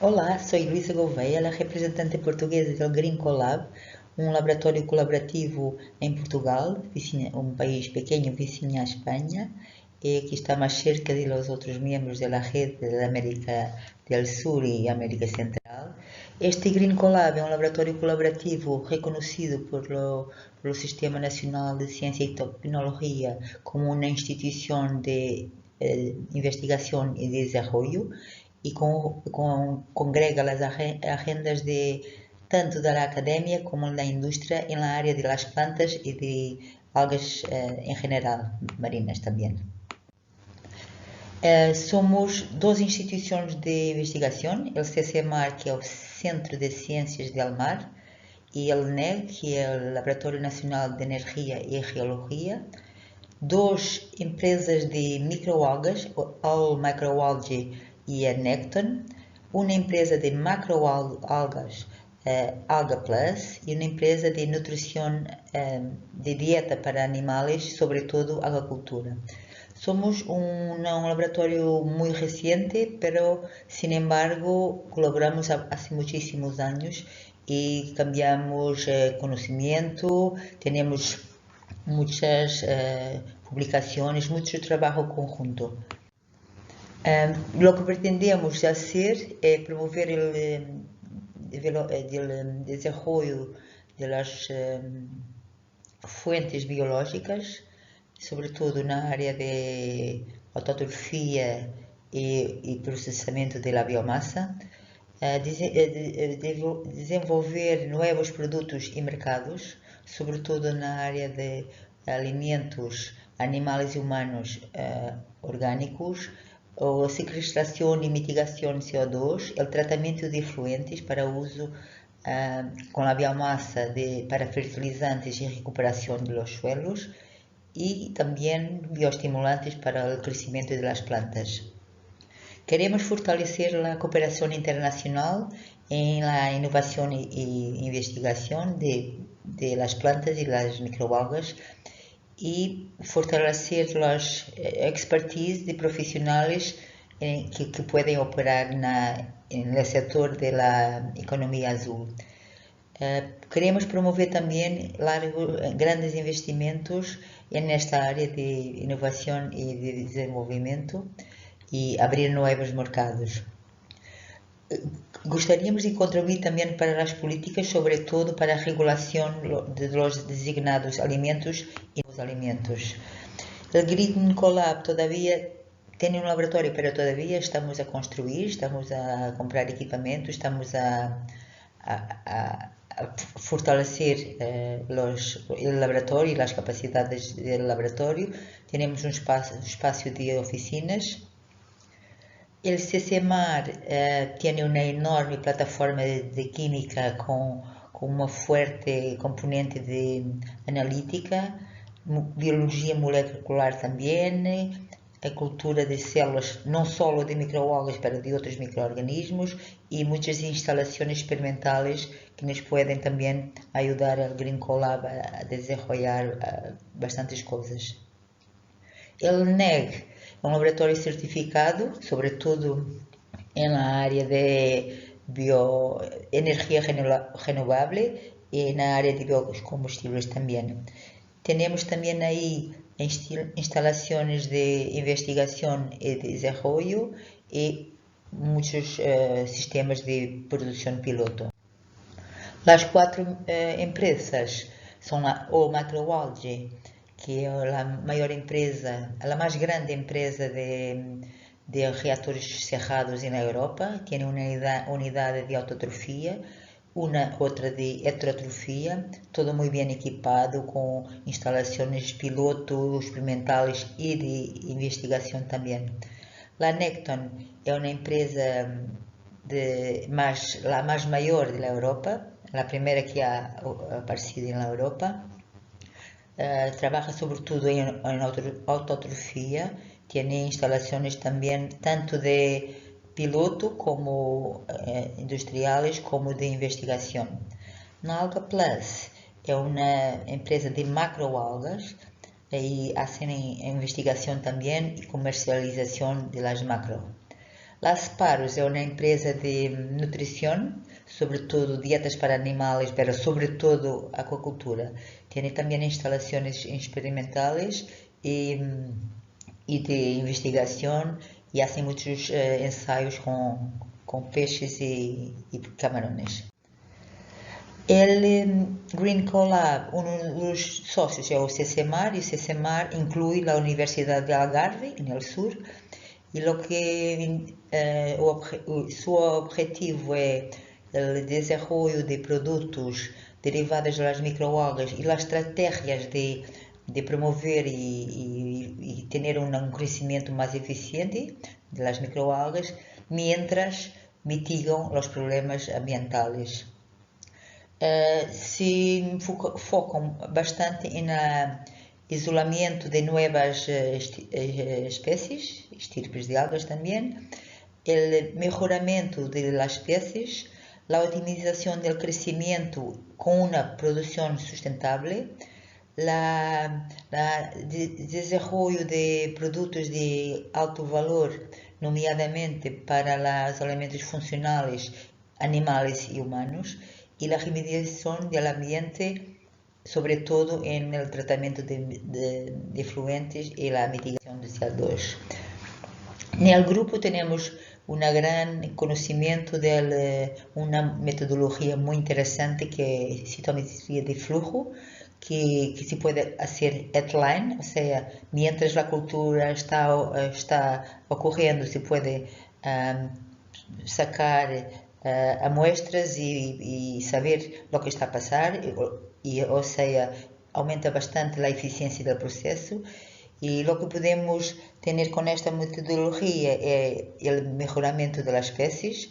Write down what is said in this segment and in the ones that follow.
Olá, soy Luisa Gouveia, la representante portuguesa del Green Collab, um laboratório colaborativo em Portugal, um país pequeno vizinho à Espanha, e que está mais cerca de los outros membros da rede da América del Sur e América Central. Este Green Collab é um laboratório colaborativo reconhecido pelo Sistema Nacional de Ciência e Tecnologia como uma instituição de investigação e desenvolvimento e congrega as agendas de tanto da academia como da indústria na área de las plantas e de algas em geral, marinas também. Somos duas instituições de investigação, o CCMAR, que é o Centro de Ciências del Mar, e o LNEG, que é o Laboratório Nacional de Energia e Geologia, duas empresas de microalgas, All Microalgae e a Necton, uma empresa de macroalgas, Alga Plus, e uma empresa de nutrição de dieta para animais, sobretudo agricultura. Somos um laboratório muito recente, pero sin embargo colaboramos hace muchísimos años y cambiamos conocimiento, tenemos muchas publicaciones, mucho trabajo conjunto. Lo que pretendemos hacer es promover el desarrollo de las fuentes biológicas, sobretudo na área de autotrofia e processamento da biomassa, desenvolver novos produtos e mercados, sobretudo na área de alimentos animais e humanos orgânicos, a sequestração e mitigação de CO2, o tratamento de efluentes para uso com a biomassa para fertilizantes e recuperação dos suelos, y también bioestimulantes para el crecimiento de las plantas. Queremos fortalecer la cooperación internacional en la innovación y investigación de las plantas y las microalgas y fortalecer las expertise de profesionales que pueden operar en el sector de la economía azul. Queremos promover también grandes investimentos en esta área de innovación y de desenvolvimiento y abrir nuevos mercados. Gostaríamos de contribuir también para las políticas, sobre todo para la regulación de los designados alimentos y los alimentos. El Green Collab todavía tiene un laboratorio, pero todavía estamos a construir, estamos a comprar equipamiento, estamos a fortalecer el laboratorio y las capacidades del laboratorio. Tenemos un espacio de oficinas. El CCMAR tiene una enorme plataforma de química con una fuerte componente de analítica, biología molecular también, a cultura de células, não só de microalgas, pero de outros microorganismos, e muitas instalações experimentais que nos podem também ajudar ao Green Collab a desenvolver bastantes coisas. O NEG é um laboratório certificado, sobretudo na área de bioenergia renovável e na área de biocombustíveis também. Temos também aí instalações de investigação e desenvolvimento e muitos sistemas de produção piloto. As quatro empresas são a Macroalgae, que é a maior empresa, a mais grande empresa de reatores cerrados na Europa, tem uma unidade de autotrofia, outra de heterotrofia, todo muito bem equipado com instalações piloto, experimentais e de investigação também. La Necton é uma empresa a mais maior da Europa, a primeira que ha aparecido na Europa. Trabalha sobretudo em autotrofia, tem instalações também tanto de piloto como industriais como de investigação. Na Alga Plus é uma empresa de macroalgas e fazem investigação também e comercialização de las macro. Las Paros é uma empresa de nutrição, sobretudo dietas para animais, pero sobretudo aquacultura. Tem também instalações experimentais e de investigação e hacen muitos ensaios com peixes e camarones. El Green Collab, um dos sócios é o CCMAR, e o CCMAR inclui a Universidade de Algarve, no sul, e su objetivo é o desenvolvimento de produtos derivados das microalgas e as estratégias de promover e ter um crescimento mais eficiente das microalgas, mientras mitigam os problemas ambientais. Se focam bastante no isolamento de novas especies, estirpes de algas também, o melhoramento das especies, a otimização do crescimento com uma produção sustentável, desenvolvimento de produtos de alto valor, nomeadamente para os elementos funcionais, animais e humanos, e a remediação do ambiente, sobretudo no tratamento de efluentes e a mitigação do CO2. No grupo temos um grande conhecimento de uma metodologia muito interessante que é citometria de flujo, que se pode fazer at-line, ou seja, mientras a cultura está ocorrendo, se pode sacar amostras e saber o que está a passar, ou seja, aumenta bastante a eficiência do processo. E o que podemos ter com esta metodologia é o melhoramento das espécies,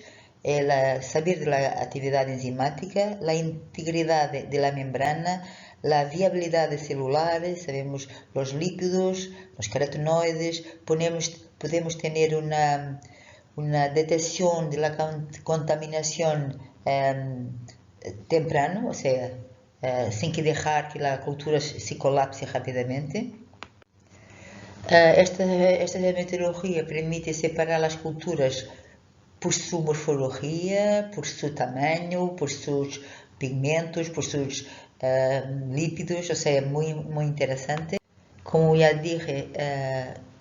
saber da atividade enzimática, a integridade da membrana, a viabilidade celular, sabemos os lípidos, os carotenoides, podemos ter uma detecção da contaminação temprano, ou seja, sem que deixar que a cultura se colapse rapidamente. Esta metodologia permite separar as culturas por sua morfologia, por seu tamanho, por seus pigmentos, por seus lípidos, ou seja, muito interessante. Como já dije,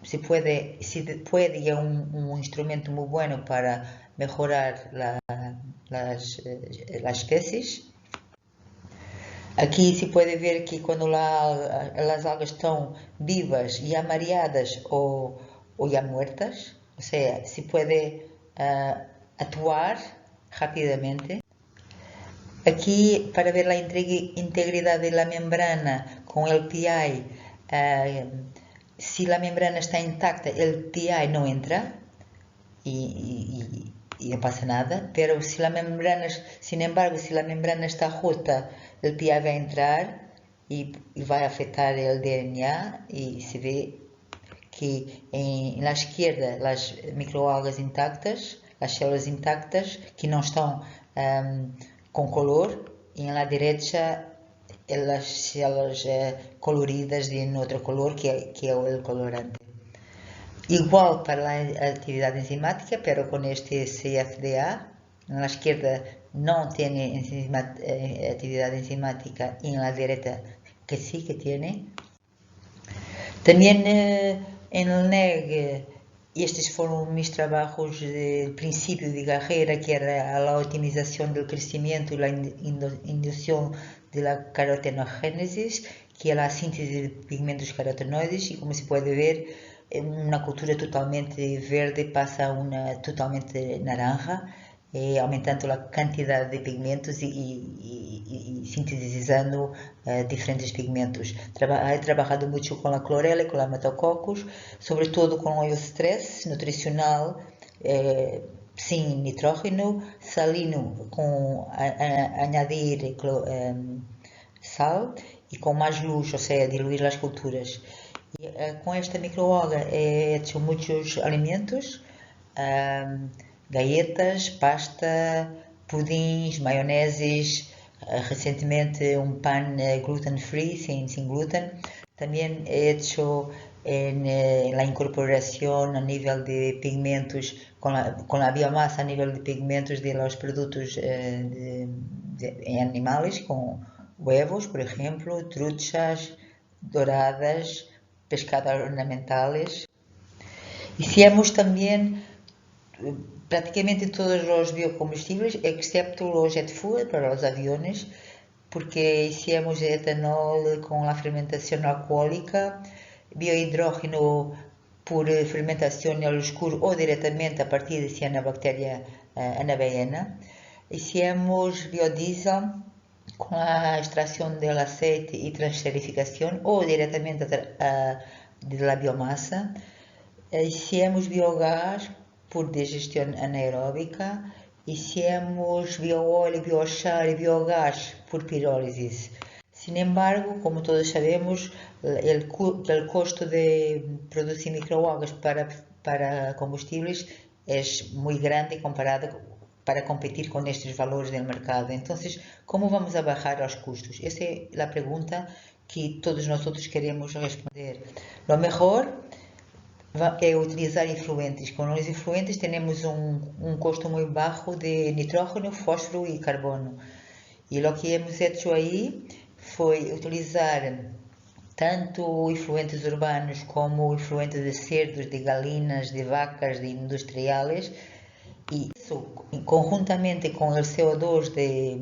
se puede y es un instrumento muy bueno para mejorar las especies. Aquí se puede ver que cuando las algas están vivas, ya mareadas o ya muertas, o sea, se puede actuar rápidamente. Aquí, para ver la integridad de la membrana con el PI, si la membrana está intacta, el PI no entra y no pasa nada, pero si la membrana, sin embargo, si la membrana está rota, el PI va a entrar y va a afectar el DNA y se ve que en la izquierda las microalgas intactas, las células intactas que no están con color, y en la derecha las células coloridas de otro color que es el colorante. Igual para la actividad enzimática, pero con este CFDA, en la izquierda no tiene actividad enzimática y en la derecha que sí que tiene. También en el NEG, estes foram mis trabajos de principio de carrera, que era la optimización del crecimiento y la inducción de la carotenogénesis, que es la síntesis de pigmentos carotenoides, y como se puede ver, una cultura totalmente verde pasa a una totalmente naranja, aumentando la cantidad de pigmentos y sintetizando diferentes pigmentos. He trabajado mucho con la clorela y con la metococcus, sobre todo con el estrés nutricional sin nitrógeno, salino con añadir sal y con más luz, o sea, diluir las culturas. Y, con esta microalga he hecho muchos alimentos, galletas, pasta, pudins, maioneses, recentemente un pan gluten free, sin gluten. También he hecho en la incorporación a nivel de pigmentos, con la biomasa a nivel de pigmentos de los productos en animales, con huevos, por ejemplo, truchas doradas, pescados ornamentales. Hicimos también prácticamente todos los biocombustibles, excepto los jet fuel para los aviones, porque hicimos etanol con la fermentación alcohólica, biohidrógeno por fermentación al escuro o directamente a partir de cianobacteria anabaena. Hicimos biodiesel con la extracción del aceite y transesterificación o directamente de la biomasa. Hicimos biogás por digestão anaeróbica, hicimos bioóleo, biochar y biogás por pirólise. Sin embargo, como todos sabemos, el costo de producir microalgas para combustibles es muy grande comparado para competir con estos valores del mercado. Entonces, ¿cómo vamos a bajar los costos? Esa es la pregunta que todos nosotros queremos responder. Lo mejor é utilizar efluentes. Com os efluentes temos custo muito baixo de nitrógeno, fósforo e carbono. E o que hemos hecho aí foi utilizar tanto efluentes urbanos como efluentes de cerdos, de galinas, de vacas, de industriales, e isso, conjuntamente com o CO2 de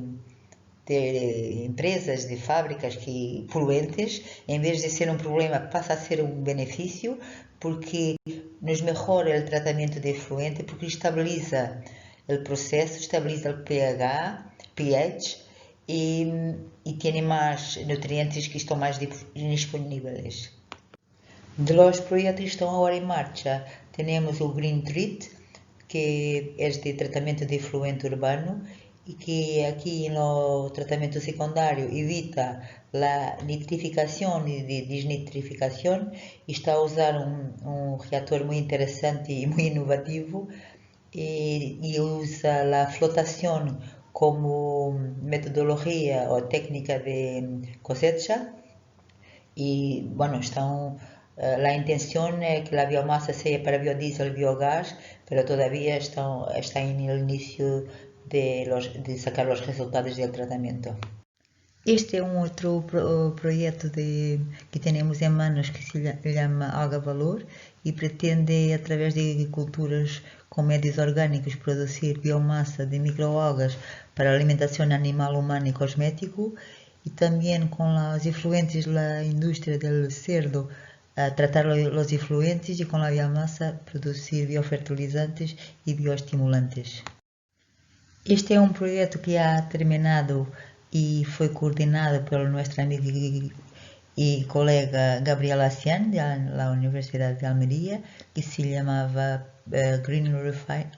empresas, de fábricas poluentes, em vez de ser um problema, passa a ser um benefício, porque nos melhora o tratamento de efluente, porque estabiliza o processo, estabiliza o pH e tem mais nutrientes que estão mais disponíveis. De los projetos que estão agora em marcha, temos o Green Treat, que é de tratamento de efluente urbano, y que aquí en el tratamiento secundario evita la nitrificación y desnitrificación y está a usar un reactor muy interesante y muy innovativo y usa la flotación como metodología o técnica de cosecha y bueno, la intención es que la biomasa sea para biodiesel, biogás, pero todavía está en el inicio de sacar los resultados del tratamiento. Este es un otro proyecto que tenemos en manos que se llama Alga Valor y pretende a través de culturas con medios orgánicos producir biomasa de microalgas para alimentación animal, humana y cosmético y también con los efluentes de la industria del cerdo tratar los efluentes y con la biomasa producir biofertilizantes y bioestimulantes. Este é um projeto que ha terminado e foi coordenado pela nossa amiga e colega Gabriela Cian, da Universidade de Almeria, que se chamava Green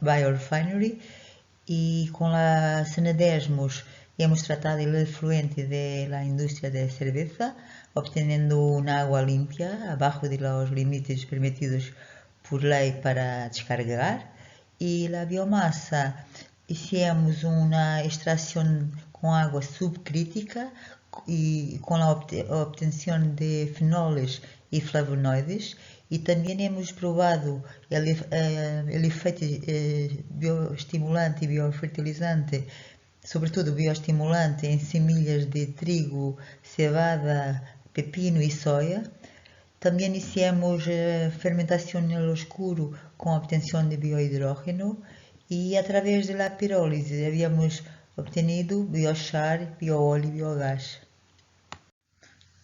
Biorefinery, e com a Senadesmos hemos tratado el efluente de la industria de cerveza, obteniendo un agua limpia abajo de los límites permitidos por ley para descargar, y la biomasa hicimos una extracción con agua subcrítica y con la obtención de fenoles y flavonoides, y también hemos probado el efecto bioestimulante y biofertilizante, sobretudo bioestimulante en semillas de trigo, cebada, pepino y soya. También hicimos fermentación en lo oscuro con obtención de biohidrógeno y a través de la pirólisis habíamos obtenido biochar, bioóleo y biogás.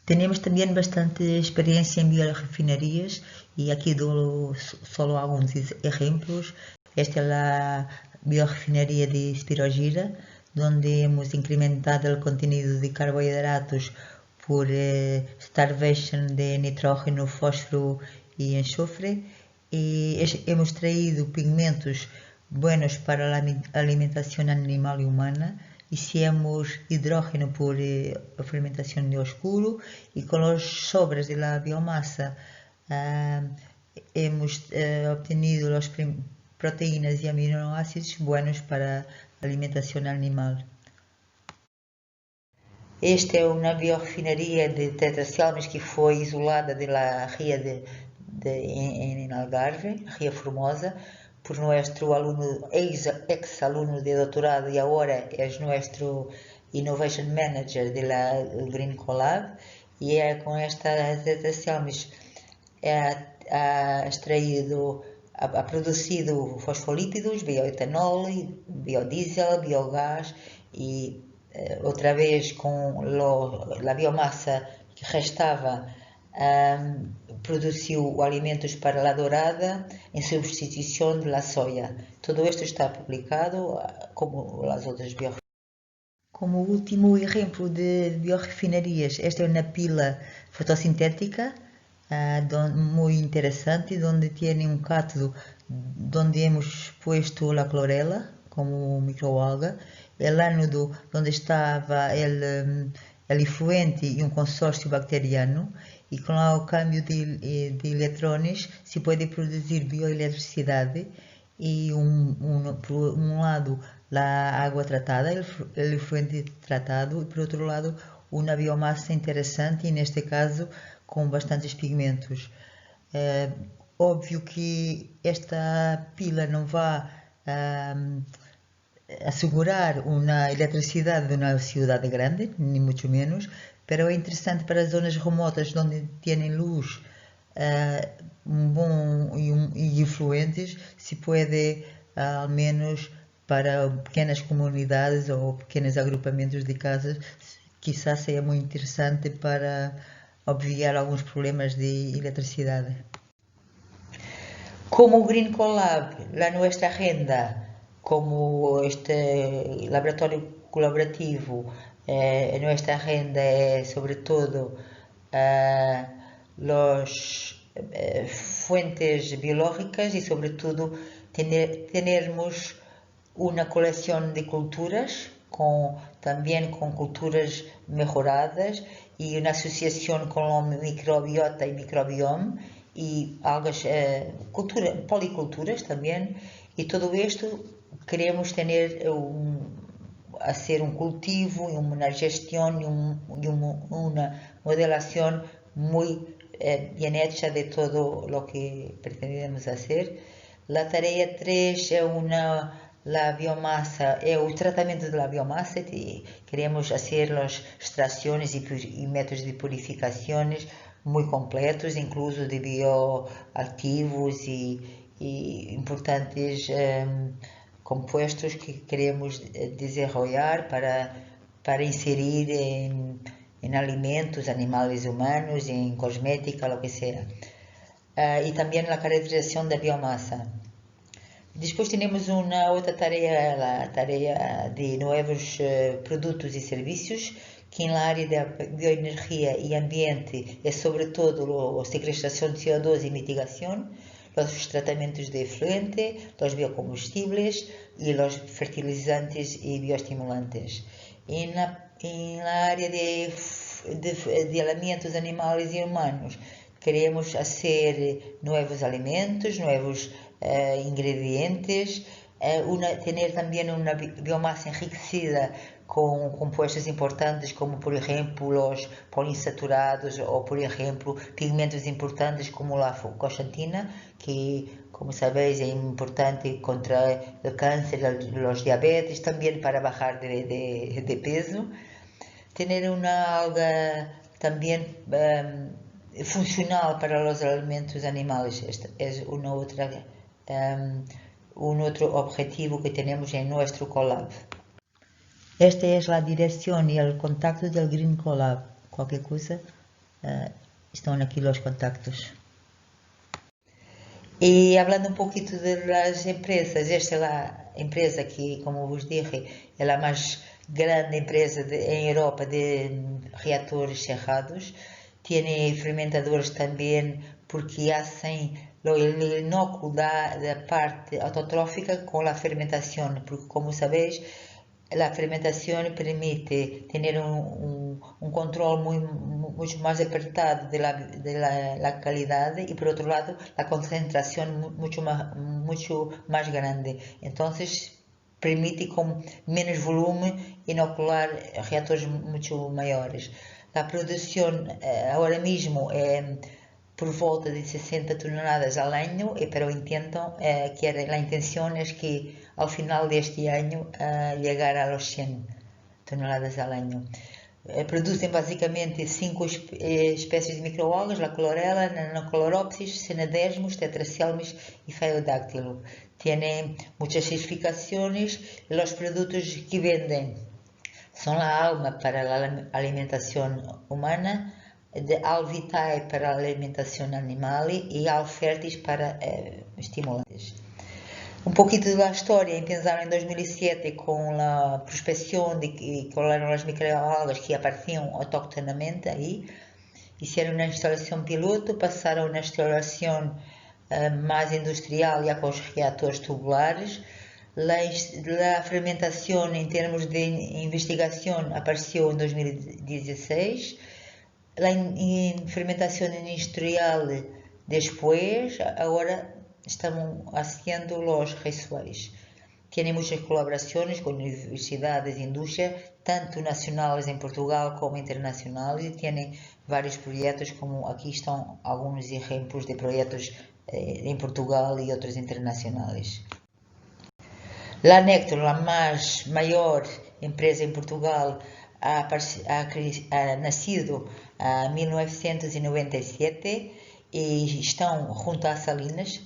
Tenemos también bastante experiencia en biorefinerías y aquí doy solo algunos ejemplos. Esta es la biorefinería de Spirogira, donde hemos incrementado el contenido de carbohidratos por starvation de nitrógeno, fósforo y enxofre. Y hemos traído pigmentos buenos para la alimentación animal y humana. Hicimos hidrógeno por fermentación de oscuro y con los sobres de la biomasa hemos obtenido las proteínas y aminoácidos buenos para la alimentación animal. Esta é uma biorefinaria de Tetracelmes que foi isolada da ria en Algarve, Ría Formosa, por nuestro alumno, ex-alumno de doctorado y ahora es nuestro Innovation Manager de la Green Collab, y con estas dataciones ha extraído, ha producido fosfolípidos, bioetanol, biodiesel, biogás y otra vez con la biomasa que restaba produziu alimentos para la dorada en sustitución de la soya. Todo esto está publicado como las otras biorefinarias. Como último ejemplo de biorefinarias, esta es una pila fotosintética muy interesante, donde tiene un cátodo donde hemos puesto la clorela como microalga, el ánodo donde estaba el efluente y un consorcio bacteriano, y con el cambio de electrones se puede producir bioelectricidad, y por un lado la agua tratada, el efluente tratado, y por otro lado una biomasa interesante, y en este caso com bastantes pigmentos. Óbvio que esta pila não vai assegurar uma eletricidade de uma cidade grande, nem muito menos, pero é interessante para as zonas remotas onde têm luz bom e influentes, se pode, ao menos para pequenas comunidades ou pequenos agrupamentos de casas, quizás seja muito interessante para obviar alguns problemas de eletricidade. Como o Green Collab, la nuestra agenda, como este laboratório colaborativo, nuestra agenda é sobre todo las fuentes biológicas y sobre todo tenermos una colección de culturas también con culturas mejoradas y una asociación con la microbiota y microbioma y algas, policulturas también, y todo esto queremos tener hacer un cultivo y una gestión y una modelación muy bien hecha de todo lo que pretendemos hacer. La tarea 3 es la biomasa, é o tratamento da biomasa, queremos fazer as extrações e métodos de purificações muito completos, incluso de bioativos e importantes compostos que queremos desenvolver para inserir em alimentos, animais humanos, em cosmética, lo que seja. E também a caracterização da biomasa. Después tenemos una otra tarea, la tarea de nuevos productos y servicios, que en la área de bioenergía y ambiente es sobre todo la secuestración de CO2 y mitigación, los tratamientos de efluente, los biocombustibles y los fertilizantes y bioestimulantes. En la área de alimentos animales y humanos, queremos hacer nuevos alimentos, nuevos ingredientes, tener también una biomasa enriquecida con compuestos importantes como por ejemplo los poliinsaturados o por ejemplo pigmentos importantes como la fucoxantina, que como sabéis es importante contra el cáncer, los diabetes, también para bajar de peso. Tener una alga también funcional para los alimentos animales es un otro objetivo que tenemos en nuestro collab. Esta es la dirección y el contacto del Green Collab. Cualquier cosa, están aquí los contactos. Y hablando un poquito de las empresas, esta es la empresa que, como os dije, es la más grande empresa en Europa de reactores cerrados. Tiene fermentadores también porque hacen el inóculo da parte autotrófica con la fermentación, porque como sabéis, la fermentación permite tener un control mucho más apertado de la calidad y por otro lado la concentración mucho más grande. Entonces permite con menos volumen inocular reactores mucho mayores. La producción ahora mismo por volta de 60 toneladas al año, pero la intención es que al final de este año llegar a los 100 toneladas al año. Producen básicamente 5 especies de microalgas: la chlorella, Nannochloropsis, Cenedesmus, Tetraselmis y Phaeodactylo. Tienen muchas certificaciones. Los productos que venden son la alma para la alimentación humana, de Alvitae para a alimentação animal e Alfertis para estimulantes. Um pouquinho da história. Empezaram em 2007 com a prospecção de qual eram as microalgas que apareciam autóctonamente aí. Hicieron uma instalação piloto, passaram na instalação mais industrial já com os reatores tubulares. A fermentação em termos de investigação apareceu em 2016. La fermentación industrial después. Ahora estamos haciendo los rituales. Tiene muchas colaboraciones con universidades de industria, tanto nacionales en Portugal como internacionales, y tiene varios proyectos, como aquí están algunos ejemplos de proyectos en Portugal y otros internacionales. La Nectar, la mayor empresa en Portugal, ha nacido en 1997 y están junto a Salinas.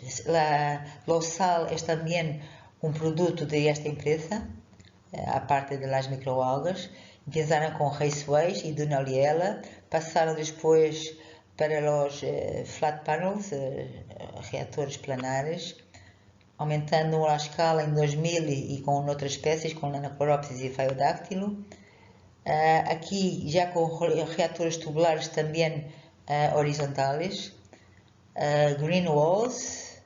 Lo Sal es también un producto de esta empresa, aparte de las microalgas. Empezaron con Raceway y Dunaliella, pasaron después para los flat panels, reatores planares, aumentando a escala en 2000 y con otras especies, con Nannochloropsis y Phaeodactylo. Aquí ya con reatores tubulares también horizontales, green walls,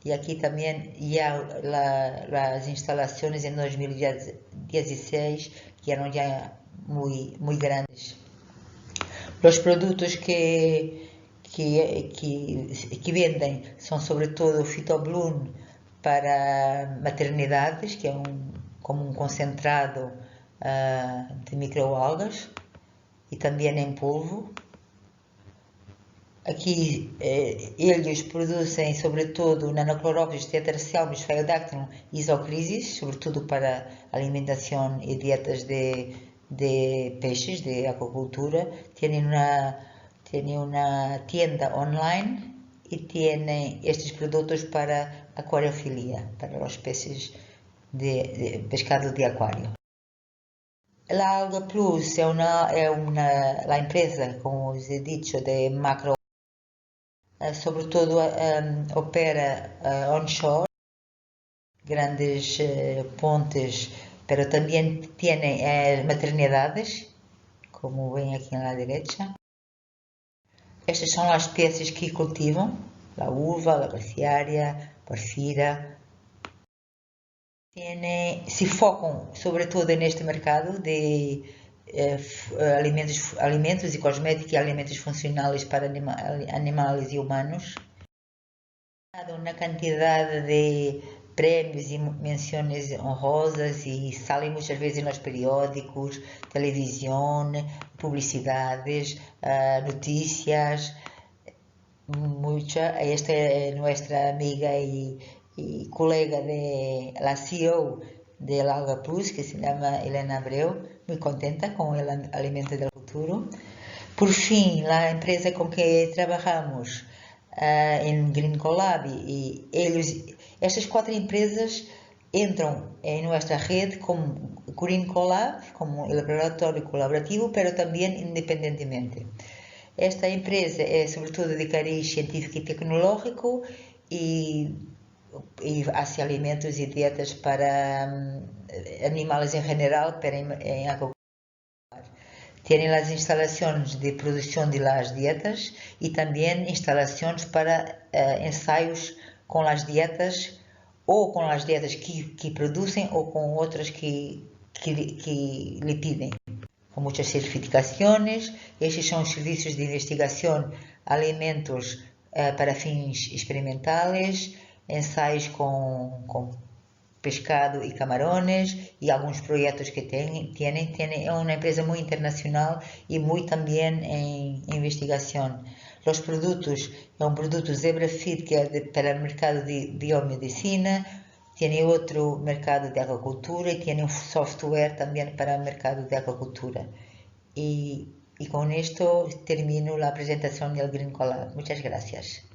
y aquí también ya las instalaciones en 2016 que eran ya muy grandes. Los productos que venden son sobre todo Phytobloom para maternidades, que es como un concentrado de microalgas, y también en polvo. Aquí ellos producen sobre todo Nannochloropsis, Tetraselmis, Phaeodactylo y Isocrisis, sobre todo para alimentación y dietas de peces, de acuacultura. Tienen una tienda online y tienen estos productos para acuariofilia, para los peces de pescado de acuario. La Alga Plus es la empresa, como os he dicho, de macro, sobre todo opera onshore, grandes pontes, pero también tiene maternidades, como ven aquí en la derecha. Estas son las especies que cultivan: la uva, la glaciaria, porfira. Se focan sobre todo neste mercado de alimentos e cosméticos e alimentos funcionais para animais e humanos. Na quantidade de prémios e menções honrosas, e salen muitas vezes nos periódicos, televisão, publicidades, noticias. Esta é nossa amiga e colega de la CEO de la Alga Plus, que se llama Elena Abreu, muy contenta con el alimento del futuro. Por fin, la empresa con que trabajamos en Green Collab, y estas 4 empresas entran en nuestra red como Green Collab, como el laboratorio colaborativo, pero también independientemente. Esta empresa es sobre todo de cariz científico y tecnológico, y hace alimentos y dietas para animales en general, pero en acuacultura. Tienen las instalaciones de producción de las dietas y también instalaciones para ensayos con las dietas, o con las dietas que producen o con otras que le piden. Con muchas certificaciones. Estos son servicios de investigación, alimentos para fins experimentales, ensaios com pescado e camarones, e alguns projetos que tienen. É uma empresa muito internacional e muito também em investigação. Los productos, es un producto ZebraFit que es para el mercado de biomedicina, tiene otro mercado de acuicultura y tiene un software también para el mercado de acuicultura. Y con esto termino la presentación del Green Collab. Muchas gracias.